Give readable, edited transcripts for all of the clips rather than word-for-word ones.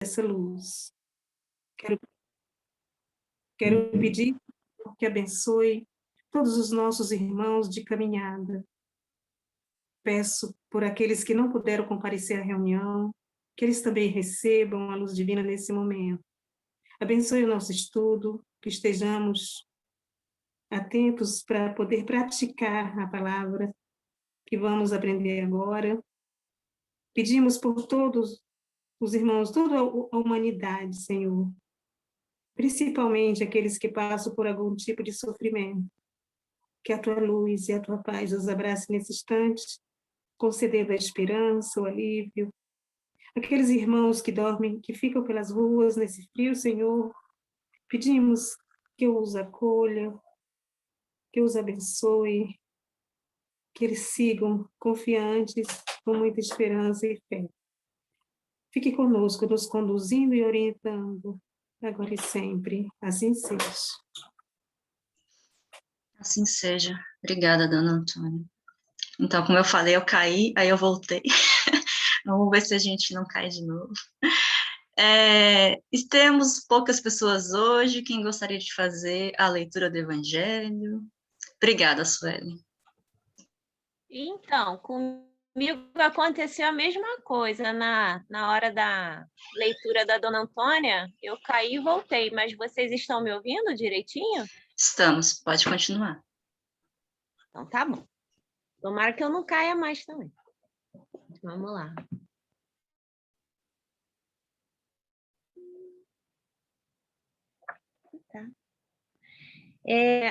essa luz. Quero pedir que abençoe todos os nossos irmãos de caminhada. Peço por aqueles que não puderam comparecer à reunião, que eles também recebam a luz divina nesse momento. Abençoe o nosso estudo, que estejamos atentos para poder praticar a palavra que vamos aprender agora. Pedimos por todos os irmãos, toda a humanidade, Senhor, principalmente aqueles que passam por algum tipo de sofrimento. Que a tua luz e a tua paz os abrace nesse instante, concedendo a esperança, o alívio. Aqueles irmãos que dormem, que ficam pelas ruas nesse frio, Senhor, pedimos que eu os acolha, que eu os abençoe, que eles sigam confiantes, com muita esperança e fé. Fique conosco, nos conduzindo e orientando, agora e sempre. Assim seja. Assim seja. Obrigada, dona Antônia. Então, como eu falei, eu caí, aí eu voltei. Vamos ver se a gente não cai de novo. Temos poucas pessoas hoje. Quem gostaria de fazer a leitura do Evangelho? Obrigada, Sueli. Então, comigo aconteceu a mesma coisa. Na hora da leitura da dona Antônia, eu caí e voltei. Mas vocês estão me ouvindo direitinho? Estamos, pode continuar. Então, tá bom. Tomara que eu não caia mais também. Vamos lá. Tá.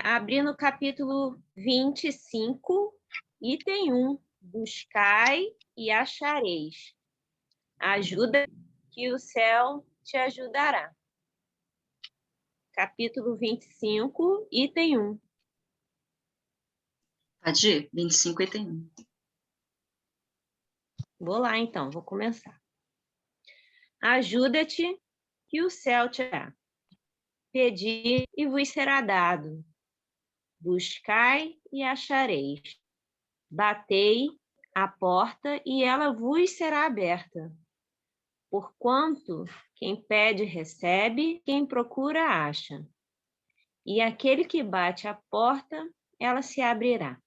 Abrindo o capítulo 25, item 1. Buscai e achareis. Ajuda que o céu te ajudará. Capítulo 25, item 1. Pode ir, 25, item 1. Vou lá, então, vou começar. Ajuda-te que o céu te dará. Pedi e vos será dado. Buscai e achareis. Batei a porta e ela vos será aberta. Porquanto quem pede recebe, quem procura acha. E aquele que bate a porta, ela se abrirá.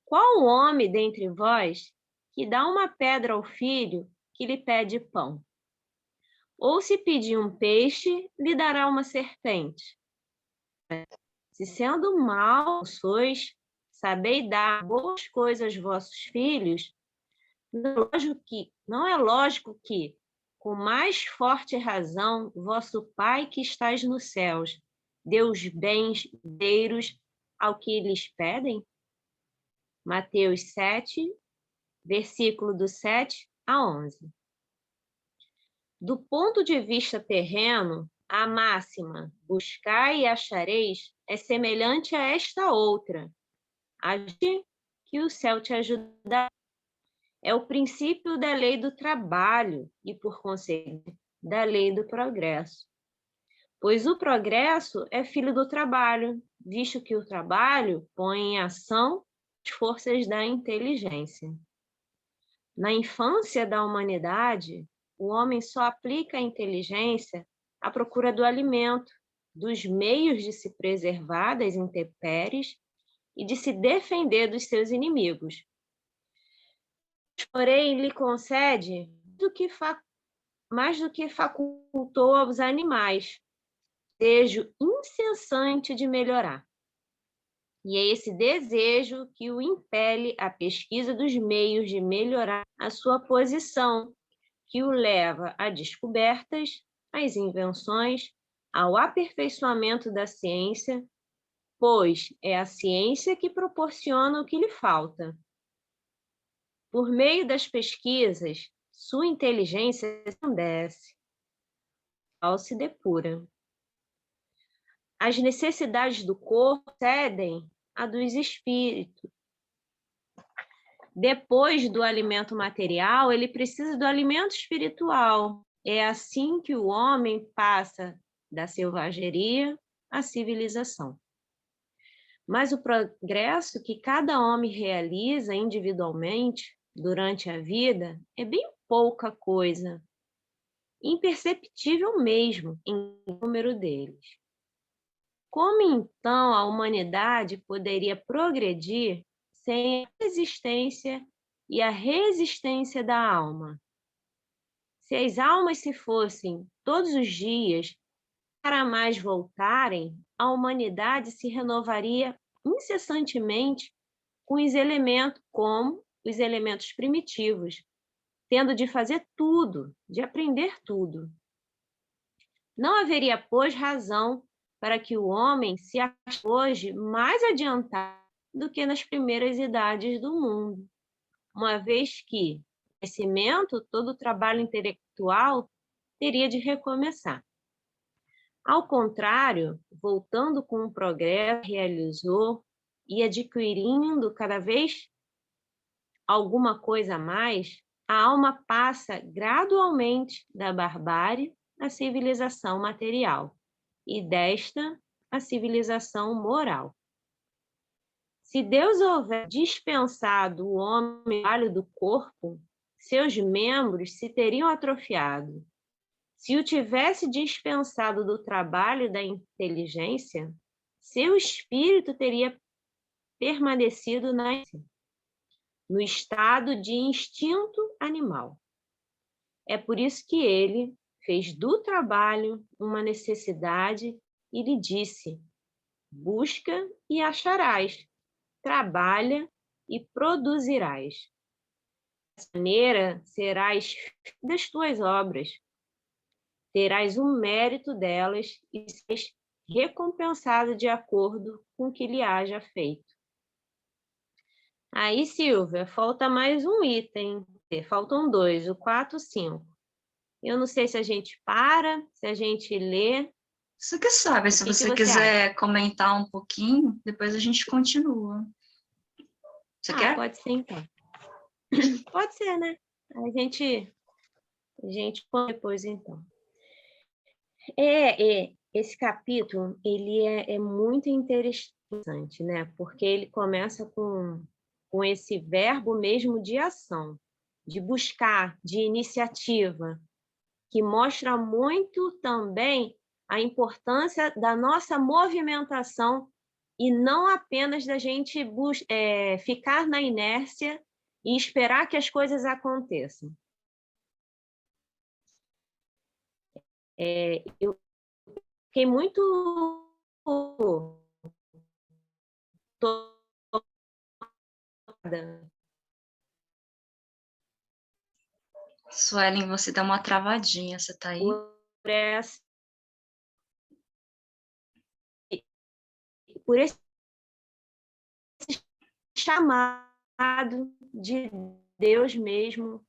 Qual o homem dentre vós que dá uma pedra ao filho que lhe pede pão? Ou se pedir um peixe, lhe dará uma serpente? Se sendo maus sois, sabeis dar boas coisas aos vossos filhos, não é lógico que, com mais forte razão, vosso Pai que estais nos céus, dê os bens verdadeiros ao que lhes pedem? Mateus 7, versículo do 7 a 11. Do ponto de vista terreno, a máxima buscai e achareis é semelhante a esta outra. Agir que o céu te ajudará. É o princípio da lei do trabalho e, por conseguinte, da lei do progresso. Pois o progresso é filho do trabalho, visto que o trabalho põe em ação as forças da inteligência. Na infância da humanidade, o homem só aplica a inteligência à procura do alimento, dos meios de se preservar das intempéries e de se defender dos seus inimigos. Porém, lhe concede mais do que facultou aos animais, desejo incessante de melhorar. E é esse desejo que o impele à pesquisa dos meios de melhorar a sua posição, que o leva a descobertas, às invenções, ao aperfeiçoamento da ciência, pois é a ciência que proporciona o que lhe falta. Por meio das pesquisas, sua inteligência se endurece, se depura. As necessidades do corpo cedem à dos espíritos. Depois do alimento material, ele precisa do alimento espiritual. É assim que o homem passa da selvageria à civilização. Mas o progresso que cada homem realiza individualmente durante a vida é bem pouca coisa. imperceptível mesmo em número deles. Como então a humanidade poderia progredir sem a existência e a resistência da alma? Se as almas se fossem todos os dias para mais voltarem, a humanidade se renovaria incessantemente com os elementos, como os elementos primitivos, tendo de fazer tudo, de aprender tudo. Não haveria, pois, razão para que o homem se ache hoje mais adiantado do que nas primeiras idades do mundo, uma vez que, no conhecimento, todo o trabalho intelectual teria de recomeçar. Ao contrário, voltando com o progresso que realizou e adquirindo cada vez alguma coisa a mais, a alma passa gradualmente da barbárie à civilização material e desta à civilização moral. Se Deus houver dispensado o homem o trabalho do corpo, seus membros se teriam atrofiado. Se o tivesse dispensado do trabalho da inteligência, seu espírito teria permanecido no estado de instinto animal. É por isso que ele fez do trabalho uma necessidade e lhe disse: busca e acharás, trabalha e produzirás. Dessa maneira serás das tuas obras, terás o mérito delas e serás recompensado de acordo com o que lhe haja feito. Aí, Silvia, falta mais um item. Faltam dois, o 4 e 5. Eu não sei se a gente para, se a gente lê. Você que sabe, se você quiser comentar um pouquinho, depois a gente continua. Você quer? Pode ser, então. Pode ser, né? A gente depois, então. Esse capítulo, ele é muito interessante, né? Porque ele começa com esse verbo mesmo de ação, de buscar, de iniciativa, que mostra muito também a importância da nossa movimentação e não apenas da gente ficar na inércia e esperar que as coisas aconteçam. Eu fiquei muito tocada. Suelen, você dá uma travadinha, você tá aí? Por esse chamado de Deus mesmo,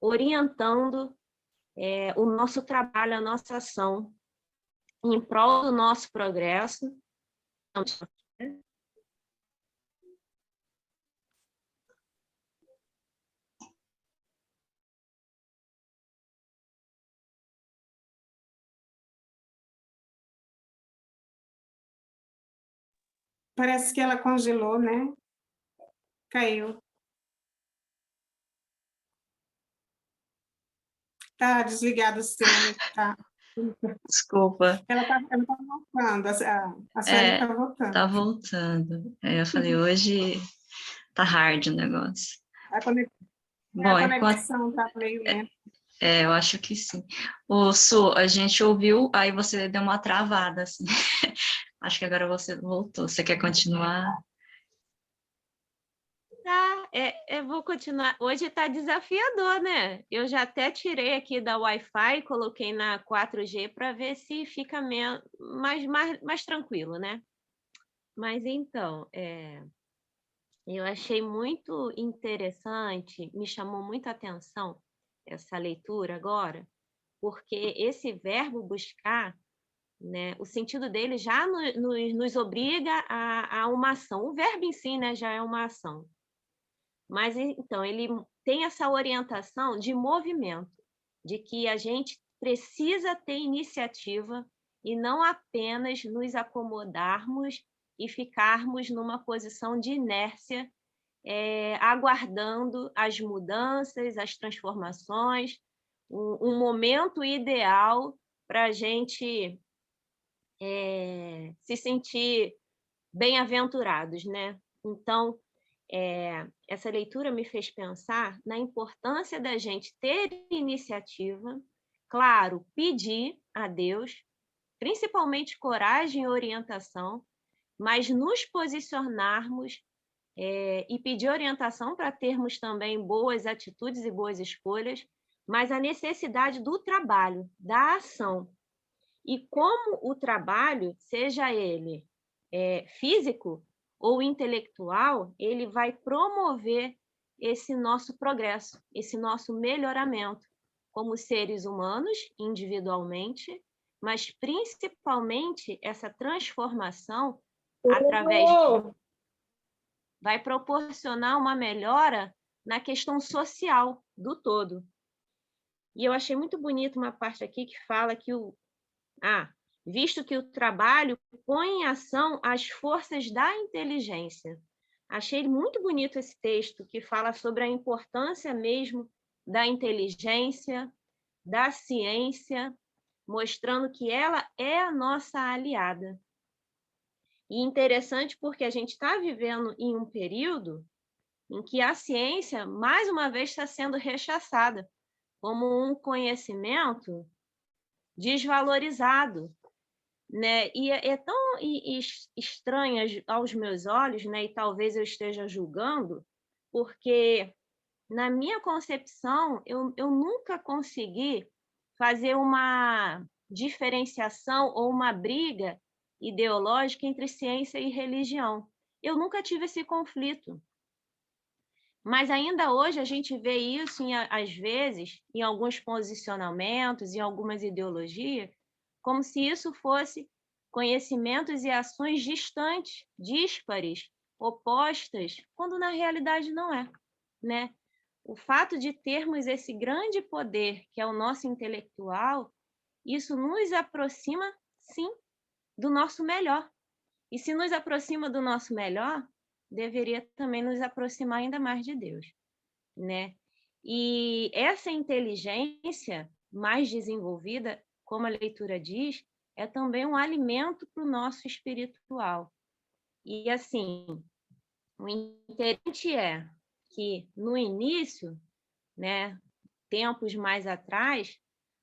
orientando o nosso trabalho, a nossa ação, em prol do nosso progresso. Parece que ela congelou, né? Caiu. Tá desligado o seu, tá? Desculpa. Ela tá voltando, a Sueli está voltando. Tá voltando. Eu falei, hoje tá hard o negócio. A conexão tá meio lenta. Eu acho que sim. Su, a gente ouviu, aí você deu uma travada, assim. Acho que agora você voltou. Você quer continuar? Eu vou continuar. Hoje está desafiador, né? Eu já até tirei aqui da Wi-Fi, coloquei na 4G para ver se fica mais tranquilo, né? Mas então, eu achei muito interessante, me chamou muita atenção essa leitura agora, porque esse verbo buscar, né, o sentido dele já nos obriga a uma ação. O verbo em si, né, já é uma ação. Mas, então, ele tem essa orientação de movimento, de que a gente precisa ter iniciativa e não apenas nos acomodarmos e ficarmos numa posição de inércia, aguardando as mudanças, as transformações, um momento ideal para a gente se sentir bem-aventurados, né? Então, essa leitura me fez pensar na importância da gente ter iniciativa, claro, pedir a Deus, principalmente coragem e orientação, mas nos posicionarmos e pedir orientação para termos também boas atitudes e boas escolhas, mas a necessidade do trabalho, da ação. E como o trabalho, seja ele físico ou intelectual, ele vai promover esse nosso progresso, esse nosso melhoramento, como seres humanos, individualmente, mas principalmente essa transformação através vai proporcionar uma melhora na questão social do todo. E eu achei muito bonito uma parte aqui que fala que visto que o trabalho põe em ação as forças da inteligência. Achei muito bonito esse texto que fala sobre a importância mesmo da inteligência, da ciência, mostrando que ela é a nossa aliada. E interessante porque a gente está vivendo em um período em que a ciência, mais uma vez, está sendo rechaçada como um conhecimento desvalorizado, né? E é tão estranho aos meus olhos, né? E talvez eu esteja julgando, porque na minha concepção eu nunca consegui fazer uma diferenciação ou uma briga ideológica entre ciência e religião. Eu nunca tive esse conflito. Mas ainda hoje a gente vê isso, às vezes, em alguns posicionamentos, em algumas ideologias, como se isso fosse conhecimentos e ações distantes, díspares, opostas, quando na realidade não é, né? O fato de termos esse grande poder, que é o nosso intelectual, isso nos aproxima, sim, do nosso melhor. E se nos aproxima do nosso melhor, deveria também nos aproximar ainda mais de Deus, né? E essa inteligência mais desenvolvida, como a leitura diz, é também um alimento para o nosso espiritual. E assim, o interessante é que no início, né, tempos mais atrás,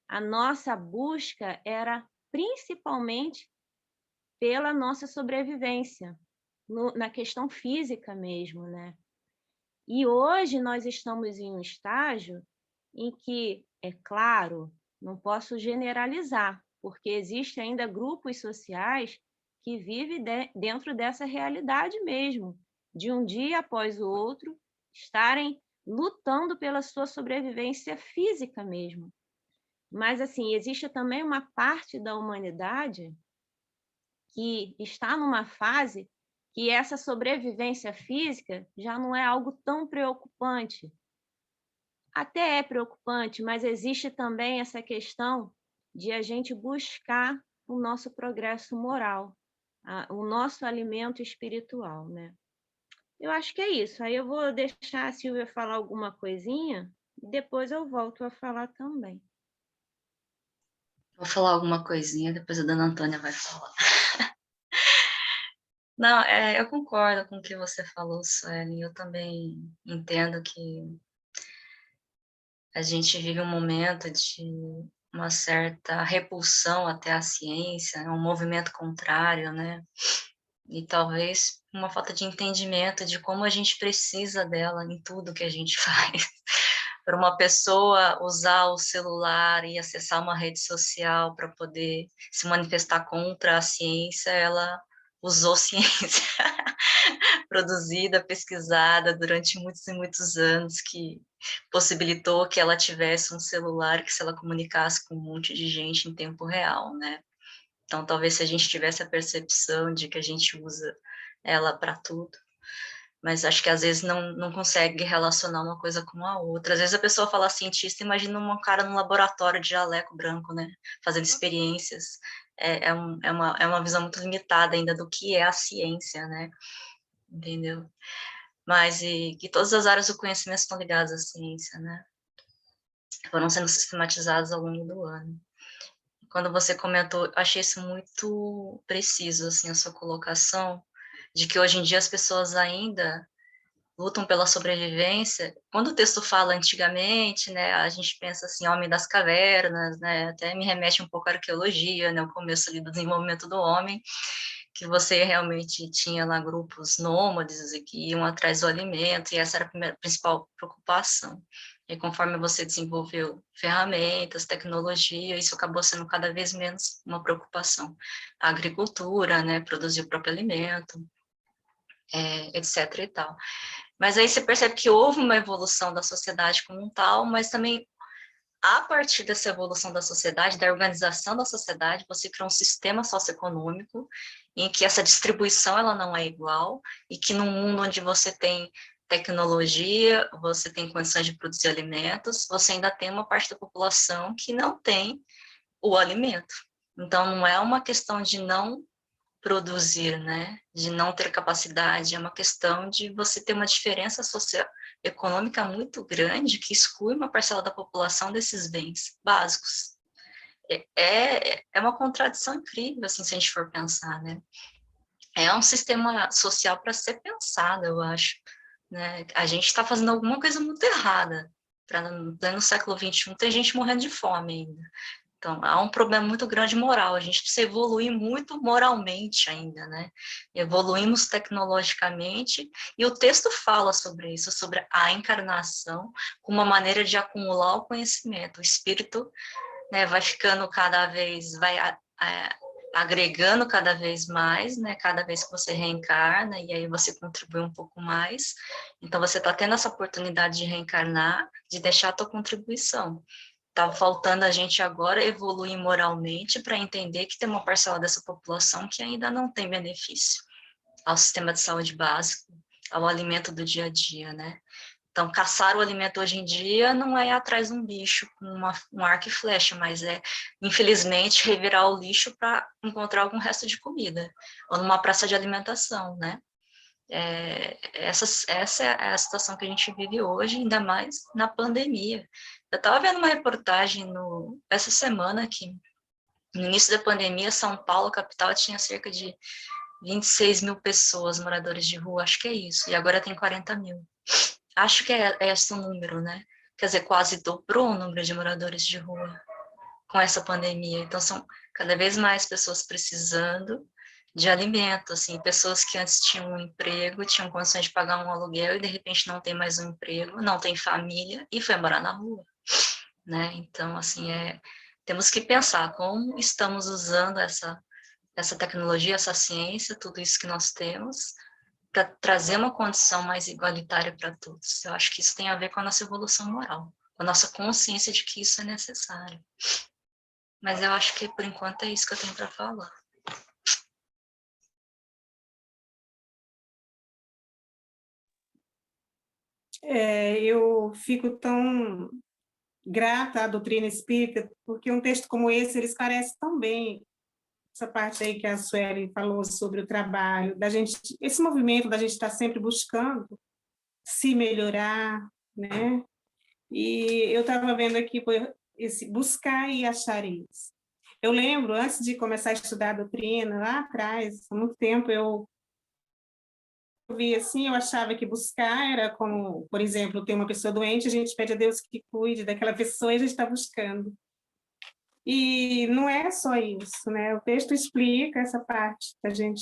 a nossa busca era principalmente pela nossa sobrevivência, na questão física mesmo, né? E hoje nós estamos em um estágio em que, é claro, não posso generalizar, porque existem ainda grupos sociais que vivem dentro dessa realidade mesmo, de um dia após o outro estarem lutando pela sua sobrevivência física mesmo. Mas, assim, existe também uma parte da humanidade que está numa fase que essa sobrevivência física já não é algo tão preocupante. Até é preocupante, mas existe também essa questão de a gente buscar o nosso progresso moral, o nosso alimento espiritual, né? Eu acho que é isso. Aí eu vou deixar a Silvia falar alguma coisinha e depois eu volto a falar também. Vou falar alguma coisinha, depois a dona Antônia vai falar. Não, eu concordo com o que você falou, Sueli. Eu também entendo que a gente vive um momento de uma certa repulsão até a ciência, um movimento contrário, né? E talvez uma falta de entendimento de como a gente precisa dela em tudo que a gente faz. Para uma pessoa usar o celular e acessar uma rede social para poder se manifestar contra a ciência, ela usou ciência produzida, pesquisada durante muitos e muitos anos, que possibilitou que ela tivesse um celular que se ela comunicasse com um monte de gente em tempo real, né? Então, talvez se a gente tivesse a percepção de que a gente usa ela para tudo, mas acho que às vezes não consegue relacionar uma coisa com a outra. Às vezes a pessoa fala cientista, imagina um cara num laboratório de jaleco branco, né, fazendo experiências. É uma visão muito limitada ainda do que é a ciência, né, entendeu? Mas e que todas as áreas do conhecimento estão ligadas à ciência, né. foram sendo sistematizados ao longo do ano. Quando você comentou, eu achei isso muito preciso, assim, a sua colocação, de que hoje em dia as pessoas ainda lutam pela sobrevivência. Quando o texto fala antigamente, né, a gente pensa assim, homem das cavernas, né, até me remete um pouco à arqueologia, né, o começo ali do desenvolvimento do homem, que você realmente tinha lá grupos nômades que iam atrás do alimento, e essa era a principal preocupação. E conforme você desenvolveu ferramentas, tecnologia, isso acabou sendo cada vez menos uma preocupação. A agricultura, né, produzir o próprio alimento, etc. e tal. Mas aí você percebe que houve uma evolução da sociedade como um tal, mas também a partir dessa evolução da sociedade, da organização da sociedade, você cria um sistema socioeconômico em que essa distribuição ela não é igual e que num mundo onde você tem tecnologia, você tem condições de produzir alimentos, você ainda tem uma parte da população que não tem o alimento. Então, não é uma questão de não produzir, né? De não ter capacidade, é uma questão de você ter uma diferença socioeconômica muito grande que exclui uma parcela da população desses bens básicos. É uma contradição incrível, assim, se a gente for pensar, né? É um sistema social para ser pensado, eu acho, né? A gente está fazendo alguma coisa muito errada para no pleno século XXI ter gente morrendo de fome ainda. Então, há um problema muito grande moral, a gente precisa evoluir muito moralmente ainda, né? Evoluímos tecnologicamente, e o texto fala sobre isso, sobre a encarnação, como uma maneira de acumular o conhecimento. O espírito, né, vai ficando cada vez, agregando cada vez mais, né? Cada vez que você reencarna, e aí você contribui um pouco mais. Então, você está tendo essa oportunidade de reencarnar, de deixar a tua contribuição. Está faltando a gente agora evoluir moralmente para entender que tem uma parcela dessa população que ainda não tem benefício ao sistema de saúde básico, ao alimento do dia a dia, né? Então, caçar o alimento hoje em dia não é ir atrás de um bicho com um arco e flecha, mas é, infelizmente, revirar o lixo para encontrar algum resto de comida, ou numa praça de alimentação, né? Essa é a situação que a gente vive hoje, ainda mais na pandemia. Eu estava vendo uma reportagem essa semana que, no início da pandemia, São Paulo, capital, tinha cerca de 26 mil pessoas, moradores de rua, acho que é isso, e agora tem 40 mil. Acho que é esse o número, né? Quer dizer, quase dobrou o número de moradores de rua com essa pandemia. Então, são cada vez mais pessoas precisando de alimento, assim, pessoas que antes tinham um emprego, tinham condições de pagar um aluguel e de repente não tem mais um emprego, não tem família e foi morar na rua, né? Então, assim, temos que pensar como estamos usando essa tecnologia, essa ciência, tudo isso que nós temos, para trazer uma condição mais igualitária para todos. Eu acho que isso tem a ver com a nossa evolução moral, com a nossa consciência de que isso é necessário. Mas eu acho que, por enquanto, é isso que eu tenho para falar. Eu fico tão grata à doutrina espírita, porque um texto como esse, ele esclarece tão bem essa parte aí que a Sueli falou sobre o trabalho, da gente, esse movimento da gente estar sempre buscando se melhorar, né? E eu estava vendo aqui esse buscar e achar isso. Eu lembro, antes de começar a estudar a doutrina, lá atrás, há muito tempo, eu via assim, eu achava que buscar era como, por exemplo, tem uma pessoa doente, a gente pede a Deus que cuide daquela pessoa e a gente está buscando. E não é só isso, né? O texto explica essa parte da gente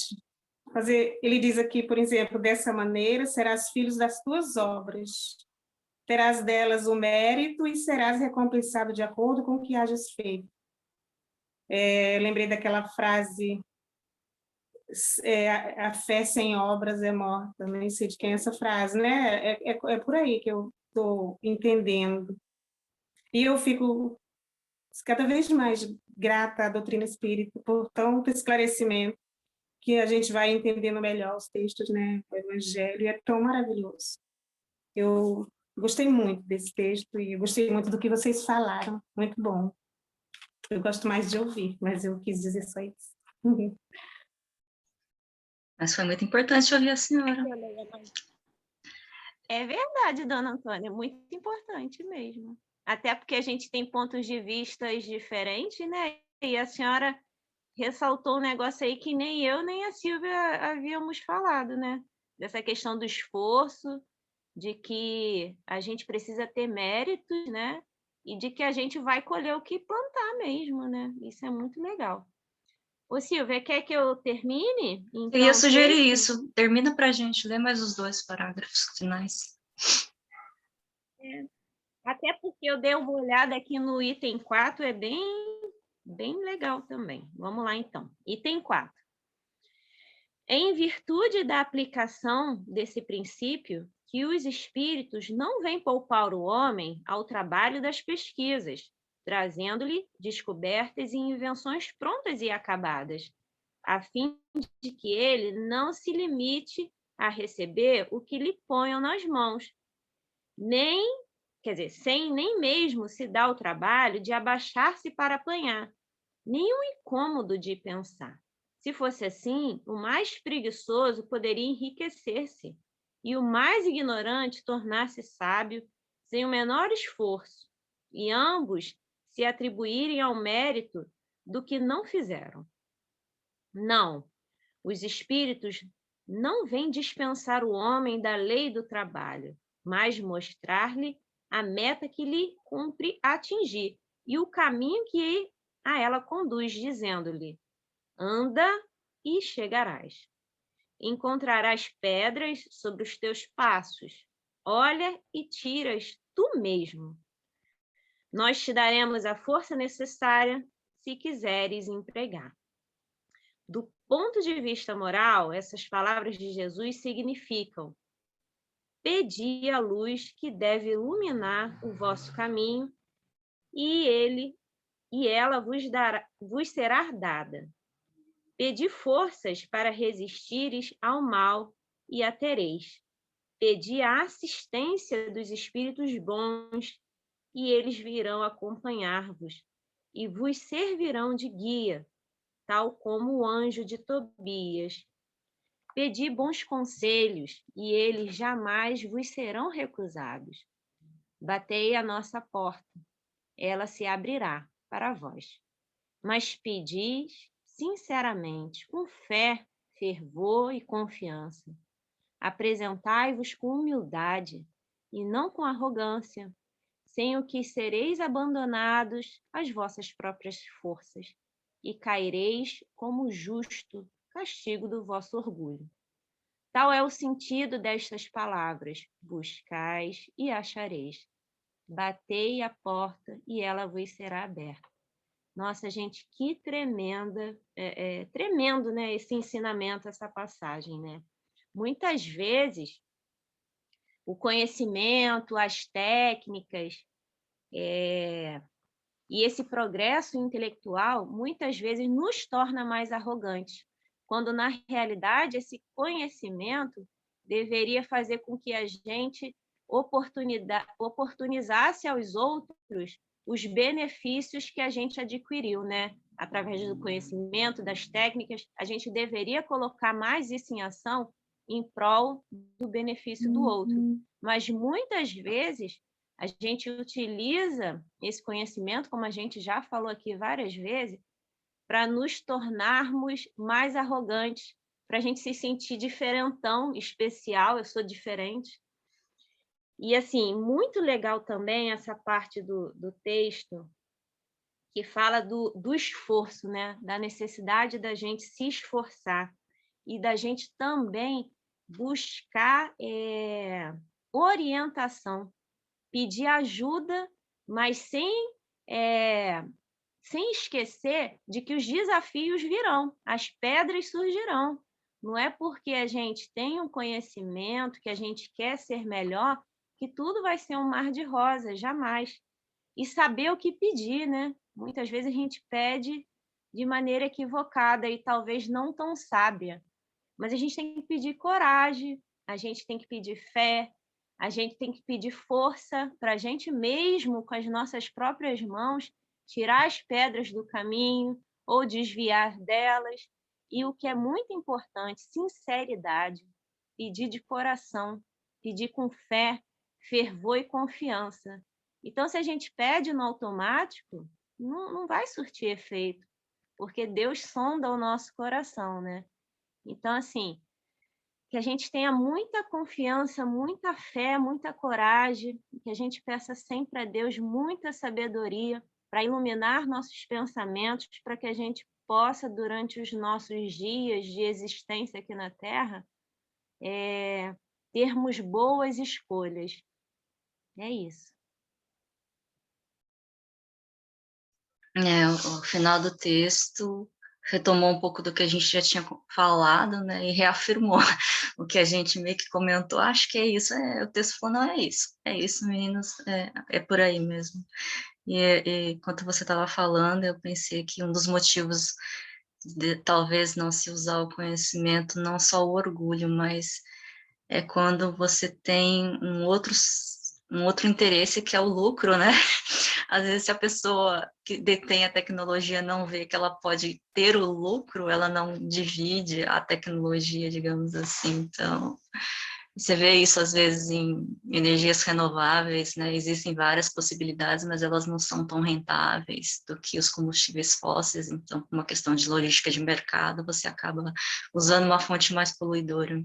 fazer. Ele diz aqui, por exemplo, dessa maneira serás filhos das tuas obras, terás delas o mérito e serás recompensado de acordo com o que hajas feito. Lembrei daquela frase, a fé sem obras é morta, nem sei de quem é essa frase, né? É por aí que eu estou entendendo. E eu fico cada vez mais grata à doutrina espírita por tanto esclarecimento, que a gente vai entendendo melhor os textos, né? O Evangelho é tão maravilhoso. Eu gostei muito desse texto e gostei muito do que vocês falaram, muito bom. Eu gosto mais de ouvir, mas eu quis dizer só isso. Mas foi muito importante ouvir a senhora. É verdade, dona Antônia, muito importante mesmo. até porque a gente tem pontos de vistas diferentes, né? E a senhora ressaltou um negócio aí que nem eu nem a Silvia havíamos falado, né? Dessa questão do esforço, de que a gente precisa ter méritos, né? E de que a gente vai colher o que plantar mesmo, né? Isso é muito legal. Ô, Silvia, quer que eu termine? Eu ia Então, o sugerir texto? isso. Termina para a gente, lê mais os 2 parágrafos finais. Até porque eu dei uma olhada aqui no item 4, é bem legal também. Vamos lá, então. Item 4. Em virtude da aplicação desse princípio, que os espíritos não vêm poupar o homem ao trabalho das pesquisas, trazendo-lhe descobertas e invenções prontas e acabadas, a fim de que ele não se limite a receber o que lhe ponham nas mãos, sem nem mesmo se dar o trabalho de abaixar-se para apanhar, nenhum incômodo de pensar. Se fosse assim, o mais preguiçoso poderia enriquecer-se e o mais ignorante tornar-se sábio sem o menor esforço, e ambos se atribuírem ao mérito do que não fizeram. Não, os espíritos não vêm dispensar o homem da lei do trabalho, mas mostrar-lhe a meta que lhe cumpre atingir e o caminho que a ela conduz, dizendo-lhe: anda e chegarás. Encontrarás pedras sobre os teus passos. Olha e tiras tu mesmo. Nós te daremos a força necessária se quiseres empregar. Do ponto de vista moral, essas palavras de Jesus significam: pedi a luz que deve iluminar o vosso caminho, e ela vos será dada. Pedi forças para resistires ao mal e a tereis. Pedi a assistência dos espíritos bons, e eles virão acompanhar-vos e vos servirão de guia, tal como o anjo de Tobias. Pedi bons conselhos, e eles jamais vos serão recusados. Batei à nossa porta, ela se abrirá para vós. Mas pedis sinceramente, com fé, fervor e confiança. Apresentai-vos com humildade e não com arrogância, sem o que sereis abandonados às vossas próprias forças e caireis como justo castigo do vosso orgulho. Tal é o sentido destas palavras: buscais e achareis. Batei a porta e ela vos será aberta. Nossa, gente, que tremendo, né, esse ensinamento, essa passagem, né? Muitas vezes, o conhecimento, as técnicas, e esse progresso intelectual, muitas vezes, nos torna mais arrogantes, quando, na realidade, esse conhecimento deveria fazer com que a gente oportunizasse aos outros os benefícios que a gente adquiriu, né? Através do conhecimento, das técnicas, a gente deveria colocar mais isso em ação em prol do benefício do outro. Mas, muitas vezes, a gente utiliza esse conhecimento, como a gente já falou aqui várias vezes, para nos tornarmos mais arrogantes, para a gente se sentir diferentão, especial, eu sou diferente. E, assim, muito legal também essa parte do texto que fala do esforço, né? Da necessidade da gente se esforçar e da gente também buscar orientação, pedir ajuda, mas sem esquecer de que os desafios virão, as pedras surgirão. Não é porque a gente tem um conhecimento, que a gente quer ser melhor, que tudo vai ser um mar de rosas, jamais. E saber o que pedir, né? Muitas vezes a gente pede de maneira equivocada e talvez não tão sábia. Mas a gente tem que pedir coragem, a gente tem que pedir fé, a gente tem que pedir força para a gente mesmo, com as nossas próprias mãos, tirar as pedras do caminho ou desviar delas. E o que é muito importante, sinceridade, pedir de coração, pedir com fé, fervor e confiança. Então, se a gente pede no automático, não vai surtir efeito, porque Deus sonda o nosso coração, né? Então, assim, que a gente tenha muita confiança, muita fé, muita coragem, que a gente peça sempre a Deus muita sabedoria para iluminar nossos pensamentos, para que a gente possa, durante os nossos dias de existência aqui na Terra, termos boas escolhas. É isso. O final do texto retomou um pouco do que a gente já tinha falado, né, e reafirmou o que a gente meio que comentou. Acho que é isso, o texto falou, não, é isso, meninos, é por aí mesmo. E enquanto você estava falando, eu pensei que um dos motivos de talvez não se usar o conhecimento, não só o orgulho, mas é quando você tem um outro interesse, que é o lucro, né? Às vezes, se a pessoa que detém a tecnologia não vê que ela pode ter o lucro, ela não divide a tecnologia, digamos assim. Então, você vê isso, às vezes, em energias renováveis, né? Existem várias possibilidades, mas elas não são tão rentáveis do que os combustíveis fósseis. Então, por uma questão de logística de mercado, você acaba usando uma fonte mais poluidora.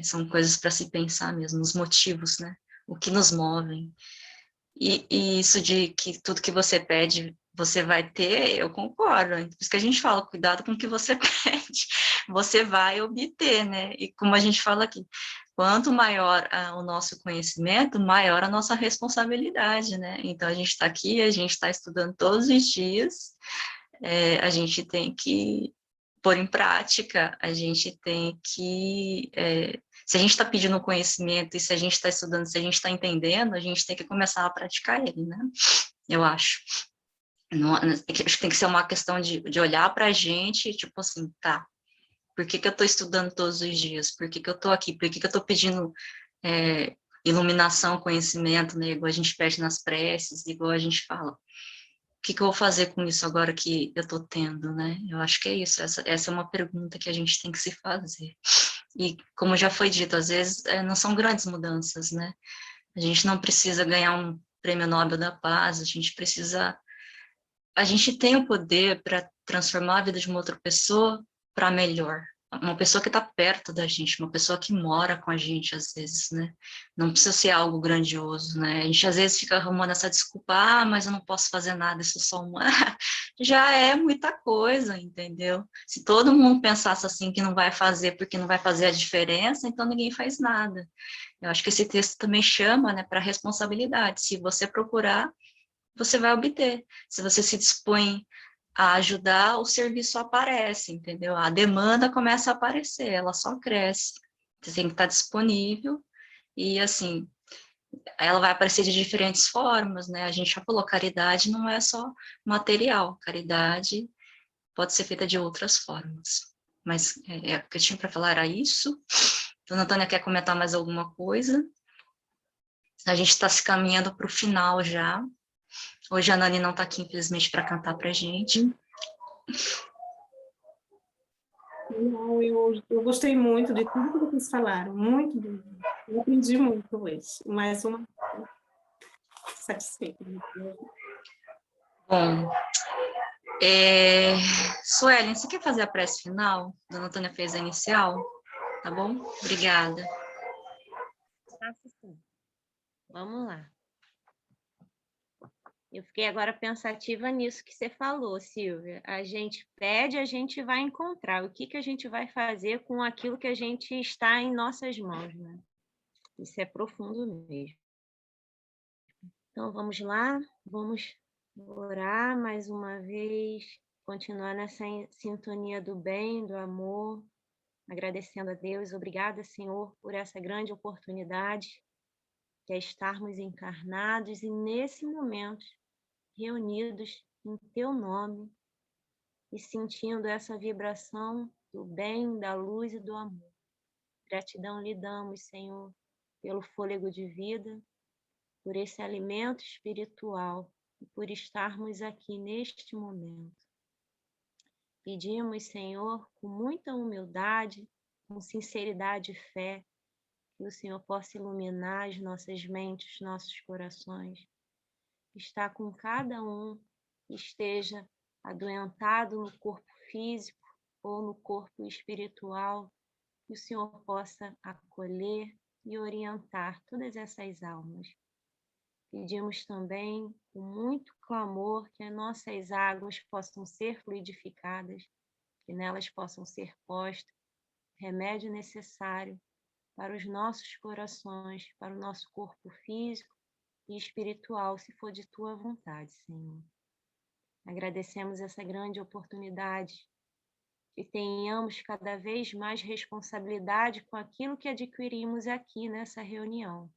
São coisas para se pensar mesmo, os motivos, né? O que nos movem. E isso de que tudo que você pede, você vai ter, eu concordo. Por isso que a gente fala, cuidado com o que você pede, você vai obter, né? E como a gente fala aqui, quanto maior o nosso conhecimento, maior a nossa responsabilidade, né? Então, a gente está aqui, a gente está estudando todos os dias, a gente tem que pôr em prática, a gente tem que... se a gente está pedindo conhecimento e se a gente está estudando, se a gente está entendendo, a gente tem que começar a praticar ele, né? Eu acho. Não, acho que tem que ser uma questão de olhar para a gente, tipo assim, tá, por que eu estou estudando todos os dias? Por que eu estou aqui? Por que eu estou pedindo iluminação, conhecimento, né? Igual a gente pede nas preces, igual a gente fala. O que eu vou fazer com isso agora que eu estou tendo, né? Eu acho que é isso, essa é uma pergunta que a gente tem que se fazer. E, como já foi dito, às vezes não são grandes mudanças, né? A gente não precisa ganhar um prêmio Nobel da Paz, a gente tem o poder para transformar a vida de uma outra pessoa para melhor. Uma pessoa que está perto da gente, uma pessoa que mora com a gente, às vezes, né? Não precisa ser algo grandioso, né? A gente, às vezes, fica arrumando essa desculpa, mas eu não posso fazer nada, isso só uma... Já é muita coisa, entendeu? Se todo mundo pensasse assim, que não vai fazer porque não vai fazer a diferença, então ninguém faz nada. Eu acho que esse texto também chama, né, para responsabilidade. Se você procurar, você vai obter. Se você se dispõe a ajudar, o serviço aparece, entendeu? A demanda começa a aparecer, ela só cresce. Você tem que estar disponível e, assim, ela vai aparecer de diferentes formas, né? A gente já falou, caridade não é só material, caridade pode ser feita de outras formas. Mas o que eu tinha para falar era isso. Dona Antônia quer comentar mais alguma coisa? A gente está se caminhando para o final já. Hoje a Nani não está aqui, infelizmente, para cantar para a gente. Não, eu gostei muito de tudo que vocês falaram, muito bom. Eu aprendi muito hoje, mais uma satisfeita. Bom, Suelen, você quer fazer a prece final? Dona Antônia fez a inicial, tá bom? Obrigada. Vamos lá. Eu fiquei agora pensativa nisso que você falou, Silvia. A gente pede, a gente vai encontrar. O que a gente vai fazer com aquilo que a gente está em nossas mãos, né? Isso é profundo mesmo. Então, vamos lá, vamos orar mais uma vez, continuar nessa sintonia do bem, do amor, agradecendo a Deus. Obrigada, Senhor, por essa grande oportunidade que é estarmos encarnados e, nesse momento, reunidos em Teu nome e sentindo essa vibração do bem, da luz e do amor. Gratidão lhe damos, Senhor, pelo fôlego de vida, por esse alimento espiritual e por estarmos aqui neste momento. Pedimos, Senhor, com muita humildade, com sinceridade e fé, que o Senhor possa iluminar as nossas mentes, os nossos corações. Está com cada um que esteja adoentado no corpo físico ou no corpo espiritual, que o Senhor possa acolher e orientar todas essas almas. Pedimos também, com muito clamor, que as nossas águas possam ser fluidificadas, que nelas possam ser postos o remédio necessário para os nossos corações, para o nosso corpo físico e espiritual, se for de Tua vontade, Senhor. Agradecemos essa grande oportunidade, que tenhamos cada vez mais responsabilidade com aquilo que adquirimos aqui nessa reunião.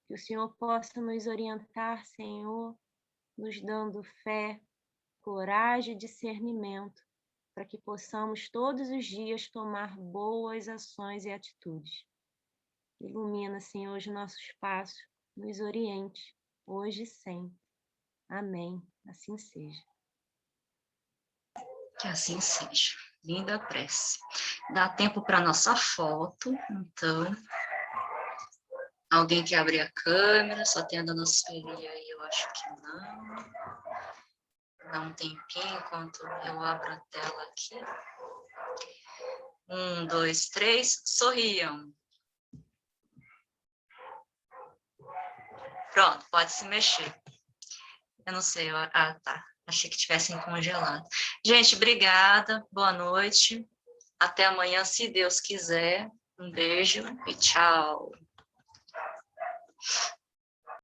Que o Senhor possa nos orientar, Senhor, nos dando fé, coragem e discernimento, para que possamos todos os dias tomar boas ações e atitudes. Ilumina, Senhor, os nossos passos, nos oriente, hoje e sempre. Amém. Assim seja. Que assim seja. Linda prece. Dá tempo para nossa foto, então. Alguém quer abrir a câmera? Só tem a Dona Sueli aí, eu acho que não. Dá um tempinho enquanto eu abro a tela aqui. 1, 2, 3, sorriam. Pronto, pode se mexer. Eu não sei, tá. Achei que tivessem congelado. Gente, obrigada, boa noite. Até amanhã, se Deus quiser. Um beijo e tchau.